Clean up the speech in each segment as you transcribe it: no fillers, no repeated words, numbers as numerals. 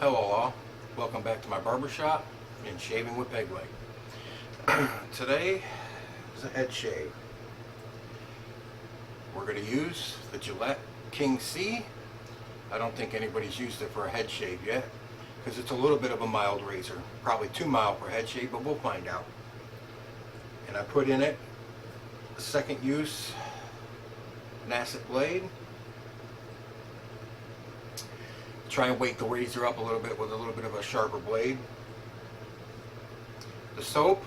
Hello all, welcome back to my barbershop and shaving with peg leg. Today is a head shave. We're going to use the Gillette King C. I don't think anybody's used it for a head shave yet because it's a little bit of a mild razor, probably too mild for a head shave, but we'll find out. And I put in it a second use Nacet blade. Try and weight the razor up a little bit with a little bit of a sharper blade. The soap,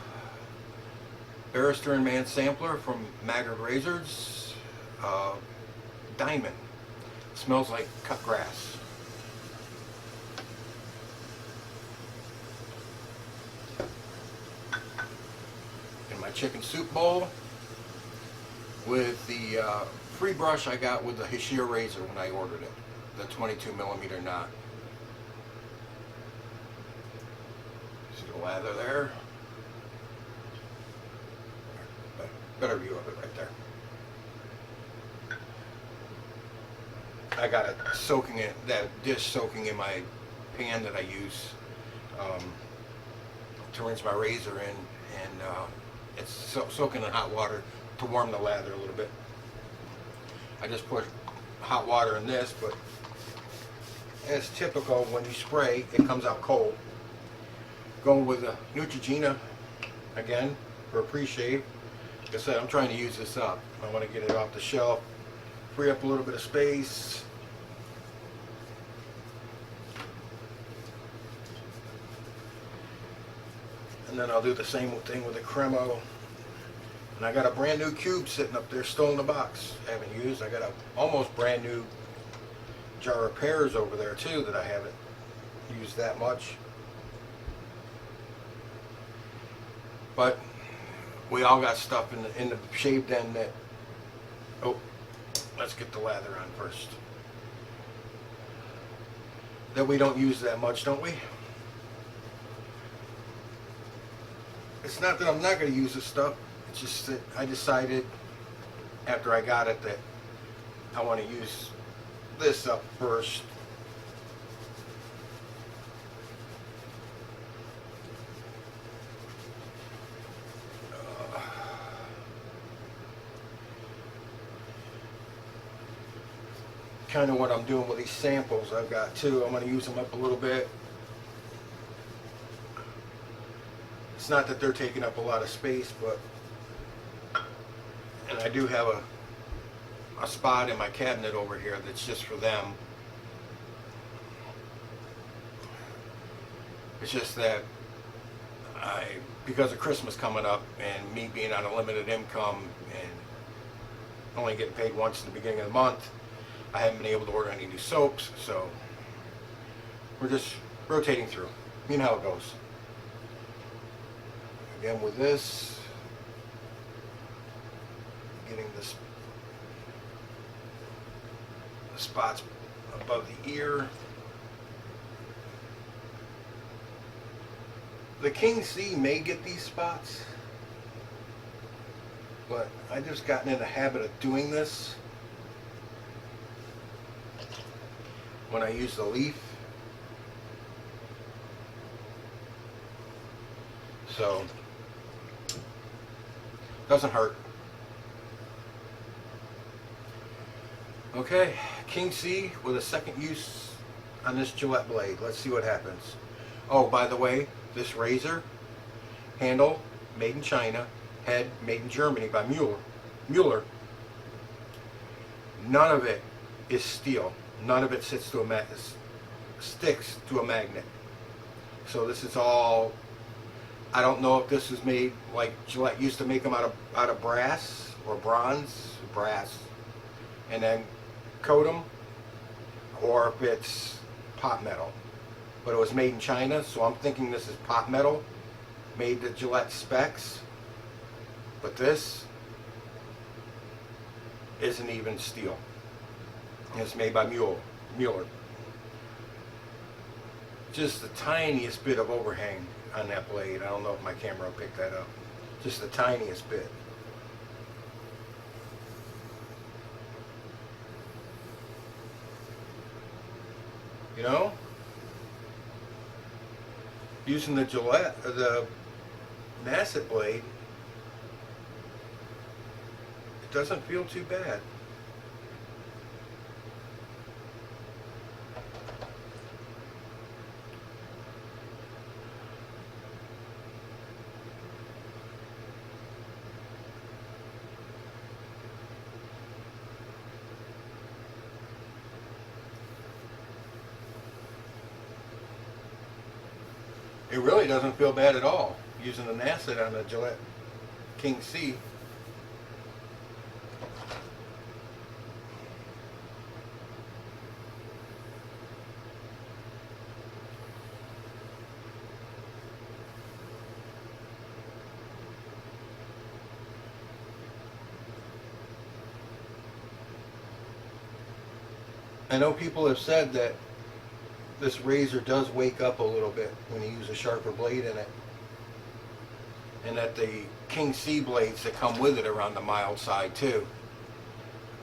Barrister and Mann sampler from Maggard Razors, Diamond. Smells like cut grass. In my chicken soup bowl with the free brush I got with the Hashir razor when I ordered it. The 22mm knot. See the lather there? Better view of it right there. I got it soaking in, that dish soaking in my pan that I use to rinse my razor in, and it's soaking in hot water to warm the lather a little bit. I just put hot water in this, but as typical, when you spray, it comes out cold. Going with a Neutrogena again for a pre-shave. Like I said, I'm trying to use this up. I want to get it off the shelf, free up a little bit of space. And then I'll do the same thing with the Cremo. And I got a brand new cube sitting up there, still in the box. I haven't used. I got a almost brand new jar of pears over there too that I haven't used that much. But we all got stuff in the shave den that, oh, let's get the lather on first, that we don't use that much, don't we? It's not that I'm not going to use this stuff, it's just that I decided after I got it that I want to use this up first. Kind of what I'm doing with these samples I've got too. I'm going to use them up a little bit. It's not that they're taking up a lot of space, but, and I do have a spot in my cabinet over here that's just for them. It's just that because of Christmas coming up and me being on a limited income and only getting paid once in the beginning of the month, I haven't been able to order any new soaps, so we're just rotating through. You know how it goes. Again with this, getting this the spots above the ear. The King C may get these spots, but I just gotten in the habit of doing this when I use the leaf. So doesn't hurt. Okay, King C with a second use on this Gillette blade. Let's see what happens. Oh, by the way, this razor handle made in China, head made in Germany by Mueller. None of it is steel. None of it sticks to a magnet. So this is all. I don't know if this is made like Gillette used to make them out of brass or brass, and then coat them, or if it's pot metal. But it was made in China, so I'm thinking this is pot metal, made to Gillette specs. But this isn't even steel. It's made by Mueller. Just the tiniest bit of overhang on that blade. I don't know if my camera will pick that up. Just the tiniest bit. You know? Using the Gillette, the Nacet blade, it doesn't feel too bad. It really doesn't feel bad at all using the Nacet on the Gillette King C. I know people have said that this razor does wake up a little bit when you use a sharper blade in it, and that the King C blades that come with it are on the mild side too.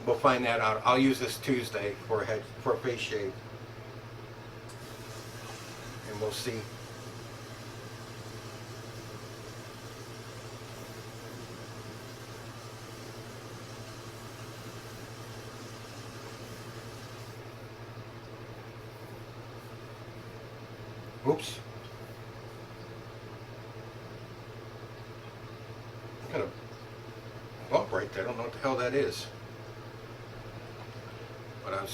We'll find that out. I'll use this Tuesday for a face shave, and we'll see. Oops. I got a bump right there. I don't know what the hell that is. But I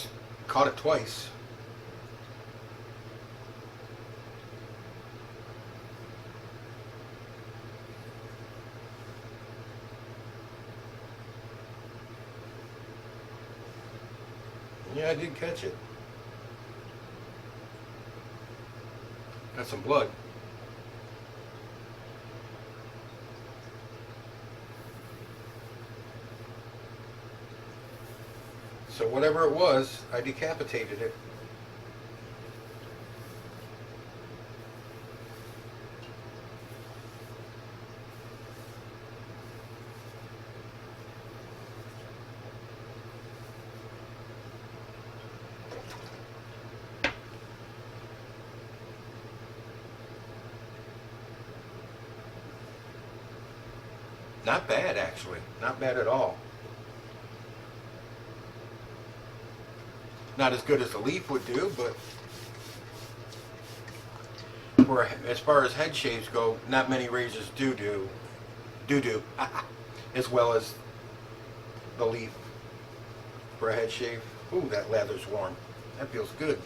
caught it twice. Yeah, I did catch it. Got some blood. So whatever it was, I decapitated it. Not bad, actually. Not bad at all. Not as good as the leaf would do, but as far as head shaves go, not many razors do as well as the leaf for a head shave. Ooh, that leather's warm. That feels good.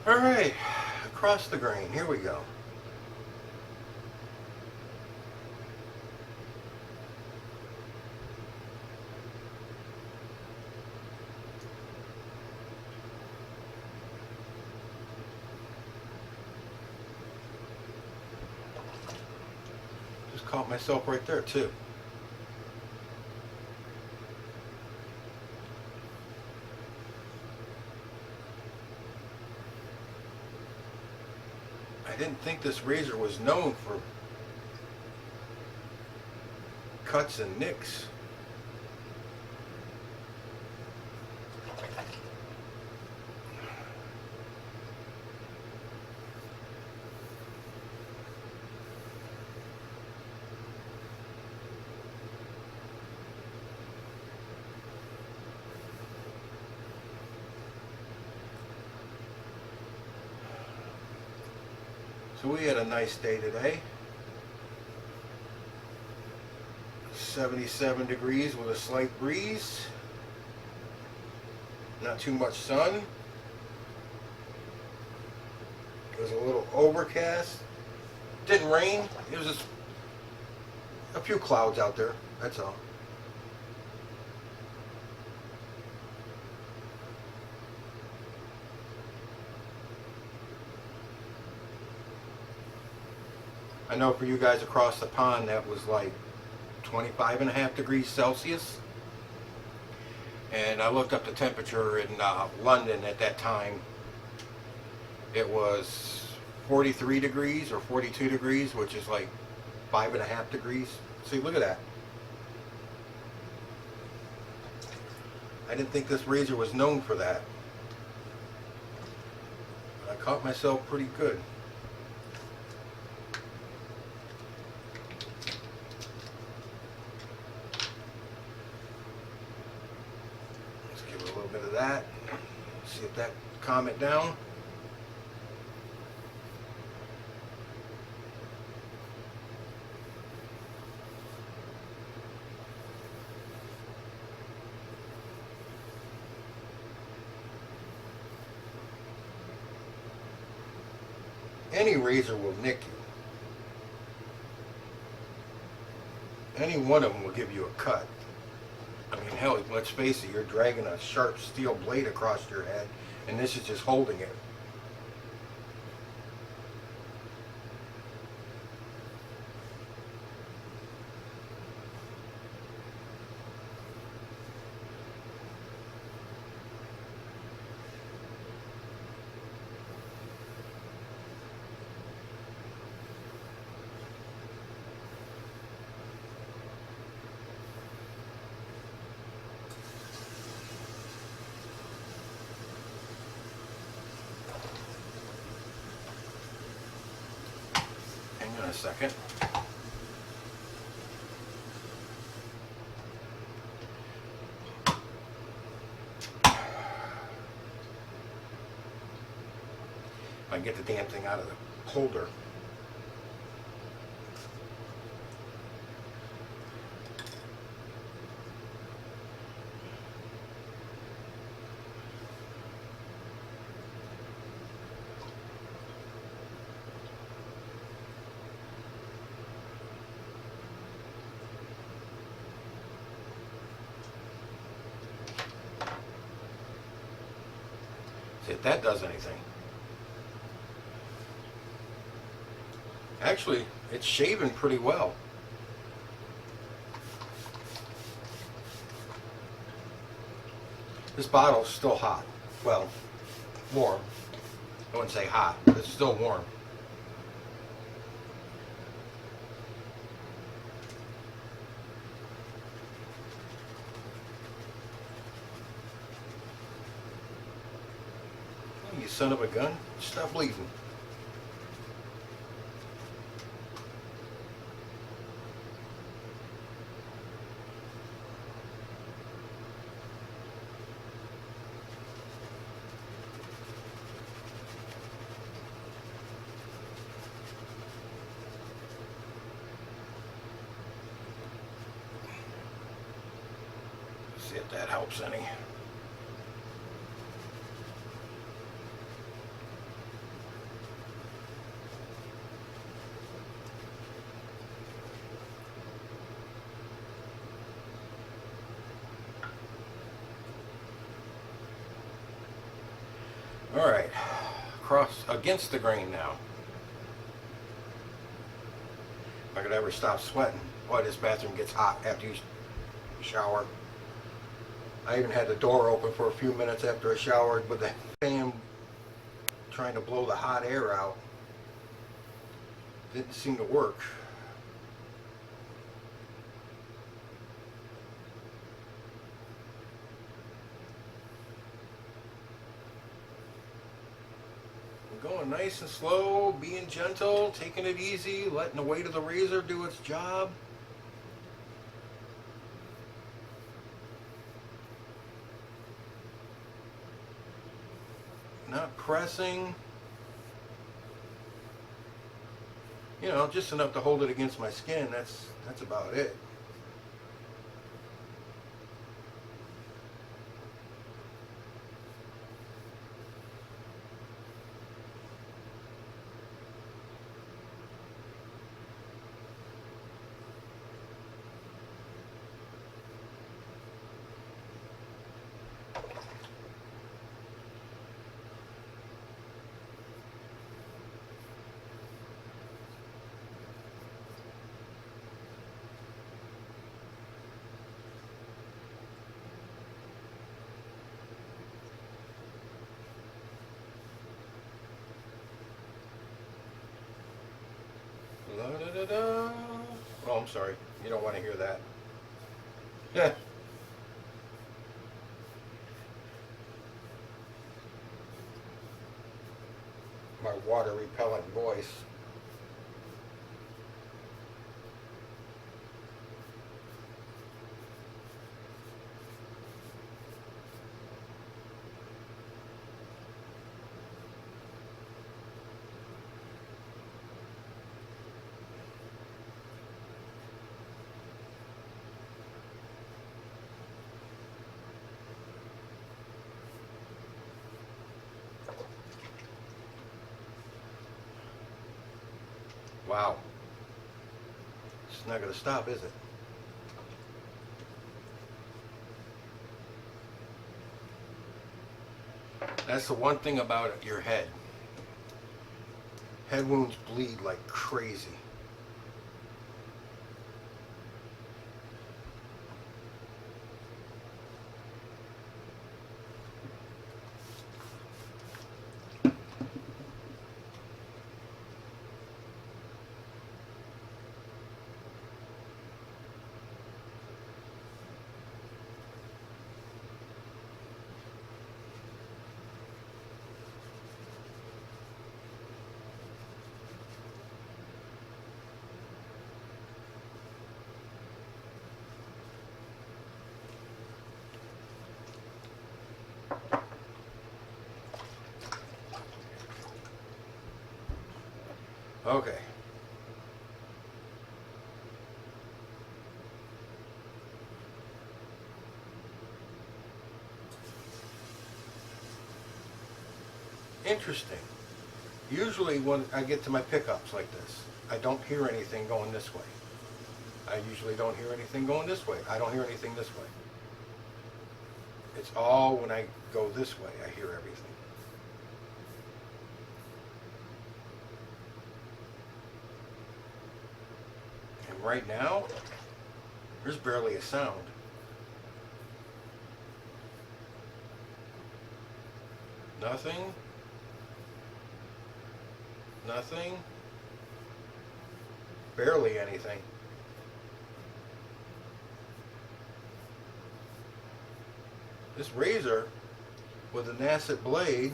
All right, across the grain, here we go. Just caught myself right there too. I didn't think this razor was known for cuts and nicks. So we had a nice day today. 77 degrees with a slight breeze. Not too much sun. It was a little overcast. Didn't rain. It was just a few clouds out there. That's all. I know for you guys across the pond that was like 25.5 degrees Celsius. And I looked up the temperature in London at that time. It was 43 degrees or 42 degrees, which is like 5.5 degrees. See, look at that. I didn't think this razor was known for that. I caught myself pretty good. Let's give it a little bit of that. See if that calm it down. Any razor will nick you. Any one of them will give you a cut. I mean, hell, let's face it, you're dragging a sharp steel blade across your head, and this is just holding it. Hang on a second. If I can get the damn thing out of the holder. See if that does anything. Actually, it's shaving pretty well. This bottle's still hot. Well, warm. I wouldn't say hot, but it's still warm. You son of a gun, stop bleeding. See if that helps any. All right, cross against the grain now. If I could ever stop sweating. Boy, this bathroom gets hot after you shower. I even had the door open for a few minutes after I showered with the fan trying to blow the hot air out. Didn't seem to work. Going nice and slow, being gentle, taking it easy, letting the weight of the razor do its job. Not pressing. You know, just enough to hold it against my skin. That's about it. Da-da-da. Oh, I'm sorry. You don't want to hear that. Yeah. My water repellent voice. Wow. It's not going to stop, is it? That's the one thing about your head. Head wounds bleed like crazy. Okay. Interesting. Usually when I get to my pickups like this, I don't hear anything going this way. I usually don't hear anything going this way. I don't hear anything this way. It's all when I go this way, I hear everything. And right now, there's barely a sound. Nothing. Nothing. Barely anything. This razor with a Nacet blade,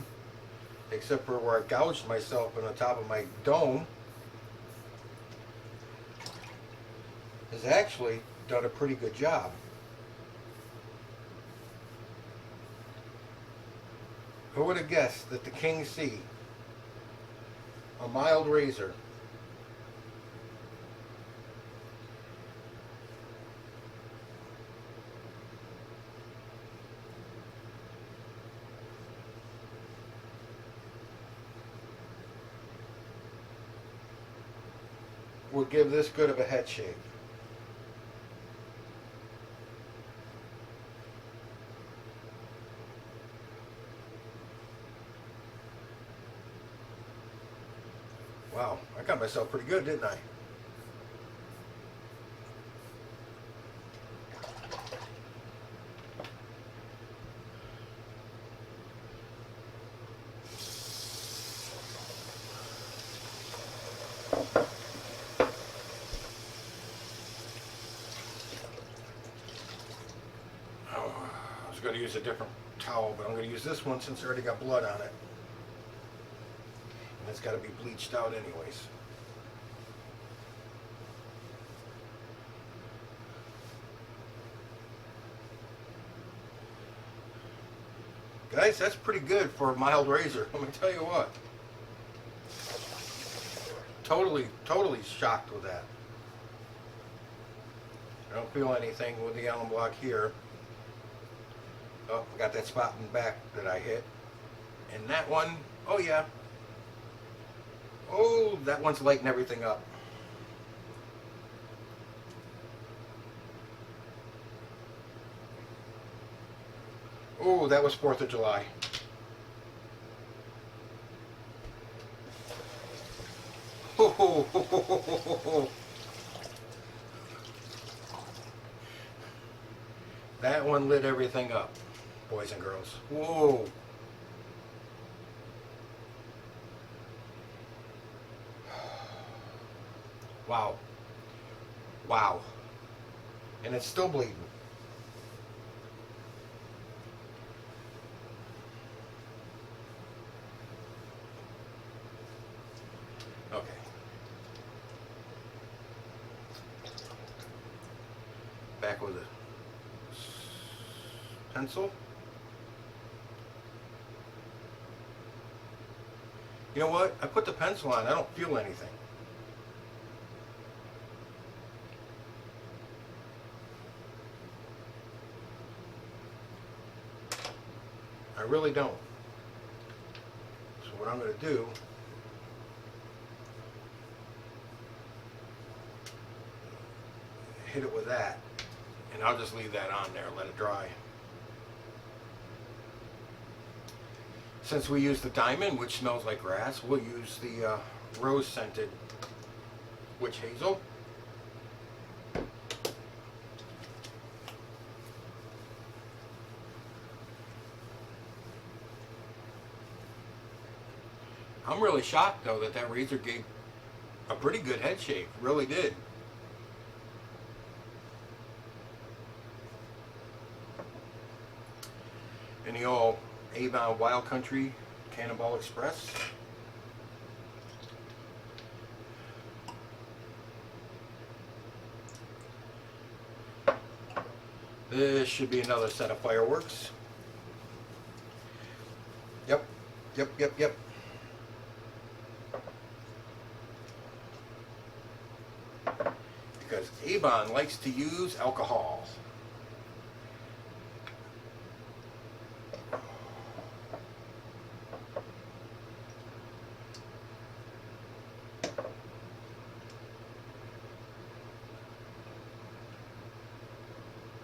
except for where I gouged myself on the top of my dome, has actually done a pretty good job. Who would have guessed that the King C, a mild razor, would give this good of a head shave? Wow, I got myself pretty good, didn't I? I was going to use a different towel, but I'm going to use this one since I already got blood on it. And it's got to be bleached out anyways. Guys, that's pretty good for a mild razor. Let me tell you what. Totally shocked with that. I don't feel anything with the alum block here. Oh, I got that spot in the back that I hit. And that one, oh yeah. Oh, that one's lighting everything up. Oh, that was 4th of July. That one lit everything up, boys and girls. Whoa. Wow. Wow. And it's still bleeding. Okay. Back with a pencil. You know what? I put the pencil on. I don't feel anything. I really don't. So what I'm going to do, hit it with that, and I'll just leave that on there, let it dry. Since we use the Diamond, which smells like grass, we'll use the rose scented witch hazel. I'm really shocked though that razor gave a pretty good head shave, really did. And the old Avon Wild Country Cannonball Express. This should be another set of fireworks. Yep. Because Avon likes to use alcohol.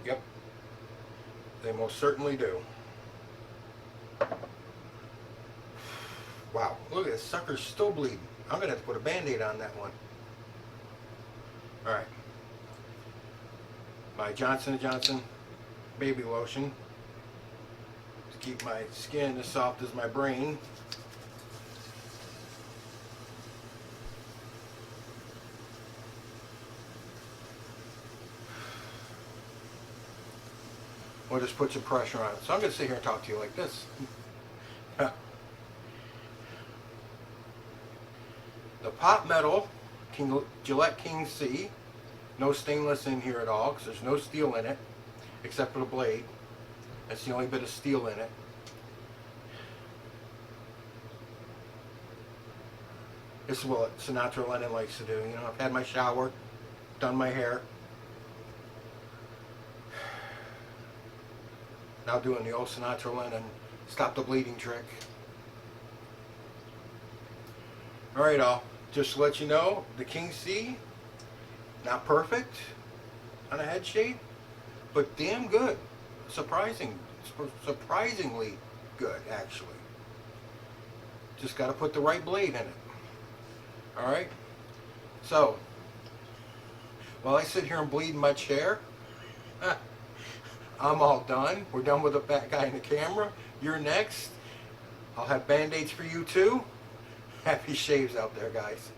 Yep, they most certainly do. Wow, look at this sucker's still bleeding. I'm gonna have to put a band-aid on that one. Alright. My Johnson&Johnson baby lotion to keep my skin as soft as my brain. We'll just put some pressure on it. So I'm going to sit here and talk to you like this. The pot metal Gillette King C. No stainless in here at all because there's no steel in it except for the blade. That's the only bit of steel in it. This is what Sinatra Lennon likes to do. You know, I've had my shower, done my hair. Now doing the old Sinatra Lennon stop the bleeding trick. Alright all, just to let you know, the King C, not perfect on a head shave, but damn good. Surprisingly good actually. Just got to put the right blade in it. Alright, so while I sit here and bleed in my chair, I'm all done. We're done with the fat guy in the camera. You're next. I'll have band-aids for you too. Happy shaves out there, guys.